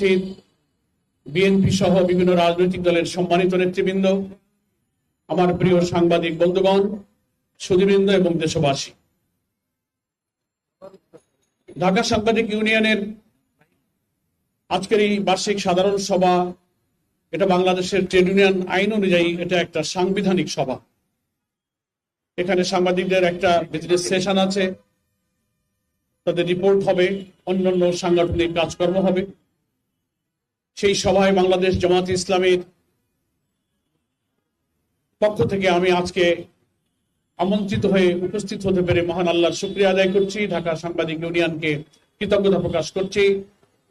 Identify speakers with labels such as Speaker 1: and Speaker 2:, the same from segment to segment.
Speaker 1: উপস্থিত বিএনপি সহ বিভিন্ন রাজনৈতিক দলের সম্মানিত নেতৃবৃন্দ, আমার প্রিয় সাংবাদিক বন্ধুগণ, সুধীবৃন্দ এবং দেশবাসী, ঢাকা সাংবাদিক ইউনিয়নের আজকের এই বার্ষিক সাধারণ সভা, এটা বাংলাদেশের ট্রেড ইউনিয়ন আইন অনুযায়ী এটা একটা সাংবিধানিক সভা। এখানে সাংবাদিকদের একটা বিজনেস সেশন আছে, তাদের রিপোর্ট হবে, অন্যান্য সাংগঠনিক কাজকর্ম হবে। সেই সভায় বাংলাদেশ জামায়াতে ইসলামীর পক্ষ থেকে আমি আজকে আমন্ত্রিত হয়ে উপস্থিত হতে পেরে মহান আল্লাহর শুকরিয়া আদায় করছি, ঢাকা সাংবাদিক ইউনিয়নকে কৃতজ্ঞতা প্রকাশ করছি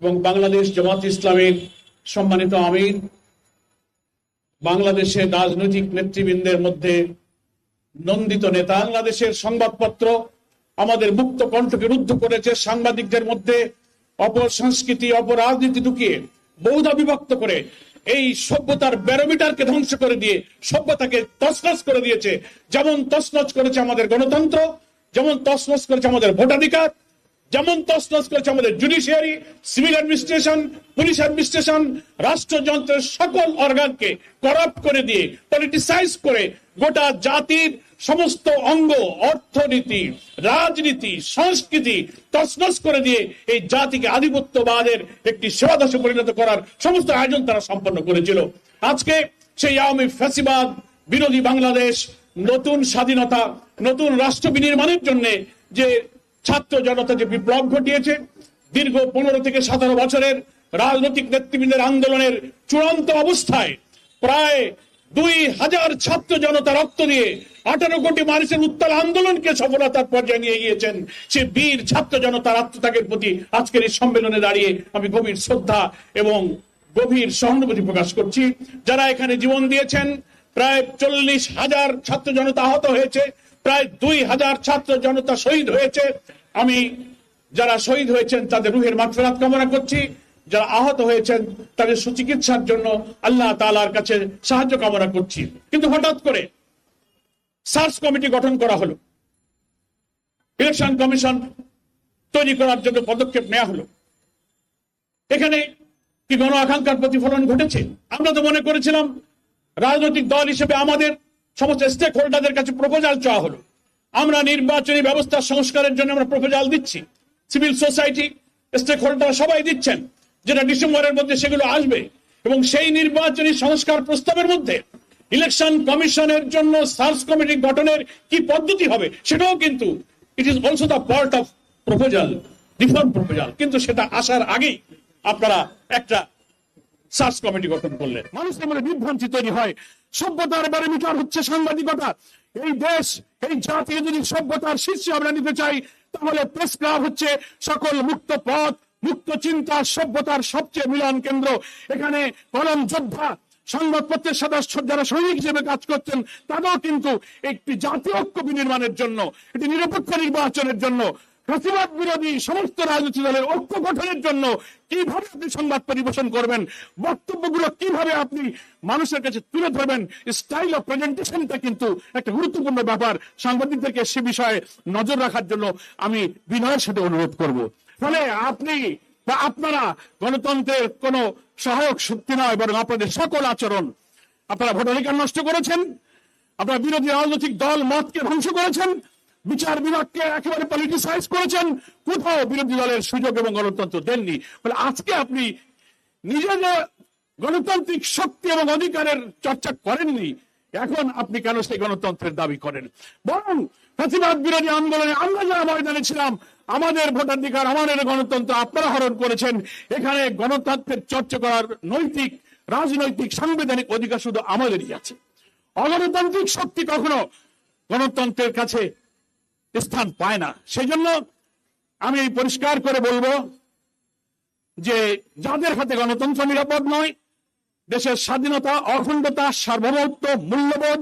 Speaker 1: এবং বাংলাদেশ জামায়াতে ইসলামীর সম্মানিত আমির, বাংলাদেশের রাজনৈতিক নেতৃবৃন্দের মধ্যে নন্দিত নেতা, বাংলাদেশের সংবাদপত্র আমাদের মুক্ত কণ্ঠকে রুদ্ধ করেছে। সাংবাদিকদের মধ্যে অপসংস্কৃতি, অপরাজনীতি ঢুকিয়ে, বহুধা বিভক্ত করে এই সভ্যতার ব্যারোমিটারকে ধ্বংস করে দিয়ে সভ্যতাকে তছনছ করে দিয়েছে। যেমন তছনছ করেছে আমাদের গণতন্ত্র, যেমন তছনছ করেছে আমাদের ভোটাধিকার, যেমন তছনছ করেছে আমাদের judiciary, civil administration, police administration, রাষ্ট্রযন্ত্রের সকল অর্গানকে করাপ্ট করে দিয়ে, পলিটিসাইজ করে গোটা জাতির সমস্ত অঙ্গ, অর্থনীতি, রাজনীতি, সংস্কৃতি তছনছ করে দিয়ে এই জাতিকে আধিপত্যবাদের একটি সেবাদাসে পরিণত করার সমস্ত আয়োজন তারা সম্পন্ন করেছিল। আজকে সেই আওয়ামী ফ্যাসিবাদ বিরোধী বাংলাদেশ নতুন স্বাধীনতা, নতুন রাষ্ট্র বিনির্মাণের জন্য যে ছাত্র জনতা যে বিপ্লব ঘটিয়েছে, দীর্ঘ 15 থেকে 17 বছরের রাজনৈতিক নেতৃবৃন্দের আন্দোলনের চূড়ান্ত অবস্থায় প্রায় 2000 ছাত্র জনতা রক্ত দিয়ে 18 কোটি মানুষের উত্তাল আন্দোলনকে সফলতার পর্যায়ে নিয়ে গিয়েছেন। সে বীর ছাত্র জনতার আত্মত্যাগের প্রতি আজকের এই সম্মেলনে দাঁড়িয়ে আমি গভীর শ্রদ্ধা এবং গভীর সহানুভূতি প্রকাশ করছি। যারা এখানে জীবন দিয়েছেন, প্রায় 40,000 ছাত্র জনতা আহত হয়েছে, প্রায় 2000 ছাত্র জনতা শহীদ হয়েছে। আমি যারা শহীদ হয়েছেন তাদের রুহের মাগফিরাত কামনা করছি, যারা আহত হয়েছেন তাদের সুচিকিৎসার জন্য আল্লাহ তাআলার কাছে সাহায্য কামনা করছি। কিন্তু হঠাৎ করে সার্চ কমিটি গঠন করা হলো, ইলেকশন কমিশন তৈরি করার জন্য পদক্ষেপ নেওয়া হলো। এখানে কি গণ আকাঙ্ক্ষার প্রতিফলন ঘটেছে? আমরা তো মনে করেছিলাম রাজনৈতিক দল হিসেবে আমাদের সমস্ত স্টেক হোল্ডারদের কাছে প্রপোজাল চাওয়া হলো, আমরা নির্বাচনী ব্যবস্থা সংস্কারের জন্য আমরা প্রপোজাল দিচ্ছি, সিভিল সোসাইটি স্টেক হোল্ডার সবাই দিচ্ছেন, যেটা ডিসেম্বরের মধ্যে সেগুলো আসবে এবং সেই নির্বাচনী সংস্কার প্রস্তাবের মধ্যে ইলেকশন কমিশনের জন্য সার্চ কমিটি গঠনের কি পদ্ধতি হবে সেটাও কিন্তু it is also the part of proposal, reform proposal. কিন্তু সেটা আসার আগেই আপনারা একটা সার্চ কমিটি গঠন করলেন। মানুষের মধ্যে বিভ্রান্তি তৈরি হয়। সভ্যতার ব্যারোমিটার হচ্ছে সাংবাদিকতা। এই দেশ, এই জাতি যদি সভ্যতার শীর্ষে আমরা নিতে চাই, তাহলে প্রেস ক্লাব হচ্ছে সকল মুক্ত পথ, মুক্ত চিন্তা, সভ্যতার সবচেয়ে মিলন কেন্দ্র। এখানে কলম যোদ্ধা, সংবাদপত্রের সদস্য যারা সৈনিক হিসেবে কাজ করছেন, তারাও কিন্তু একটি জাতীয় ঐক্য বিনির্মাণের জন্য, একটি নিরপেক্ষ নির্বাচনের জন্য, ফ্যাসিবাদ বিরোধী সমস্ত রাজনৈতিক দলের ঐক্য গঠনের জন্য কিভাবে আপনি সংবাদ পরিবেশন করবেন, বক্তব্যগুলো কিভাবে আপনি মানুষের কাছে তুলে ধরবেন, স্টাইল অফ প্রেজেন্টেশনটা কিন্তু একটা গুরুত্বপূর্ণ ব্যাপার। সাংবাদিকদেরকে সে বিষয়ে নজর রাখার জন্য আমি বিনয়ের সাথে অনুরোধ করব। ফলে আপনি বা আপনারা গণতন্ত্রের কোন সহায়ক শক্তি নয়, বরং আপনাদের সকল আচরণ, আপনারা ভোটাধিকার নষ্ট করেছেন, আপনারা বিরোধী রাজনৈতিক দল মতকে ধ্বংস করেছেন, বিচার বিভাগকে একেবারে পলিটিসাইজ করেছেন, কোথাও বিরোধী দলের সুযোগ এবং গণতন্ত্র দেননি। বলে আজকে আপনি নিজের গণতান্ত্রিক শক্তি এবং অধিকারের চর্চা করেননি, এখন আপনি কেন সেই গণতন্ত্রের দাবি করেন? বরং ফ্যাসিবাদ বিরোধী আন্দোলনে আমরা যারা ময়দানে ছিলাম, আমাদের ভোটাধিকার, আমাদের গণতন্ত্র আপনারা হরণ করেছেন। এখানে গণতন্ত্রের চর্চা করার নৈতিক, রাজনৈতিক, সাংবিধানিক অধিকার শুধু আমাদেরই আছে। অগণতান্ত্রিক শক্তি কখনো গণতন্ত্রের কাছে স্থান পায় না। সেই জন্য আমি পরিষ্কার করে বলবো যে যাদের হাতে গণতন্ত্র নিরাপদ নয়, দেশের স্বাধীনতা, অখণ্ডতা, সার্বভৌমত্ব, মূল্যবোধ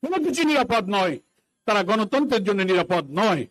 Speaker 1: কোনো কিছু নিরাপদ নয়, তারা গণতন্ত্রের জন্য নিরাপদ নয়।